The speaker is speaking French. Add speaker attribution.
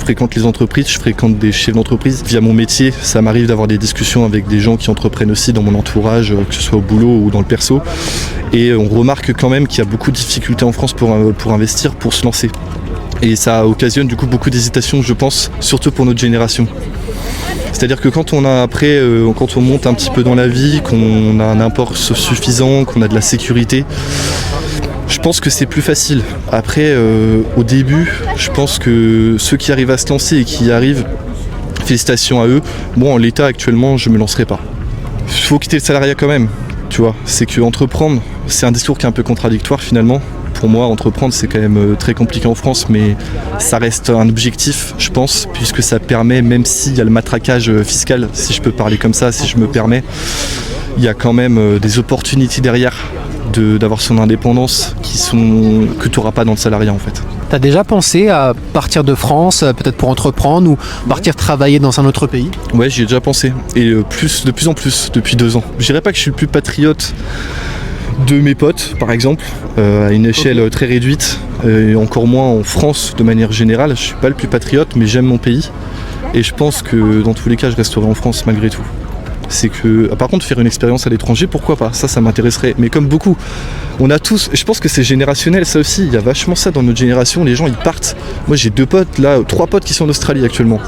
Speaker 1: fréquente les entreprises, je fréquente des chefs d'entreprise. Via mon métier, ça m'arrive d'avoir des discussions avec des gens qui entreprennent aussi dans mon entourage, que ce soit au boulot ou dans le perso. Et on remarque quand même qu'il y a beaucoup de difficultés en France pour investir, pour se lancer. Et ça occasionne du coup beaucoup d'hésitation, je pense, surtout pour notre génération. C'est-à-dire que quand on monte un petit peu dans la vie, qu'on a un apport suffisant, qu'on a de la sécurité, je pense que c'est plus facile. Après, au début, je pense que ceux qui arrivent à se lancer et qui y arrivent, félicitations à eux. Bon, en l'état actuellement, je me lancerai pas. Il faut quitter le salariat quand même, tu vois. C'est que entreprendre, c'est un discours qui est un peu contradictoire finalement. Pour moi, entreprendre, c'est quand même très compliqué en France, mais ça reste un objectif, je pense, puisque ça permet, même s'il y a le matraquage fiscal, si je peux parler comme ça, si je me permets, il y a quand même des opportunités derrière d'avoir son indépendance que tu n'auras pas dans le salariat en fait.
Speaker 2: T'as déjà pensé à partir de France, peut-être pour entreprendre, ou partir travailler dans un autre pays?
Speaker 1: Ouais, j'y ai déjà pensé, et de plus en plus, depuis 2 ans. Je dirais pas que je suis le plus patriote de mes potes, par exemple, à une échelle très réduite, et encore moins en France de manière générale. Je suis pas le plus patriote, mais j'aime mon pays, et je pense que dans tous les cas, je resterai en France malgré tout. C'est que, par contre, faire une expérience à l'étranger, pourquoi pas? Ça m'intéresserait. Mais comme beaucoup, on a tous, je pense que c'est générationnel, ça aussi. Il y a vachement ça dans notre génération. Les gens, ils partent. Moi, j'ai 3 potes qui sont en Australie actuellement.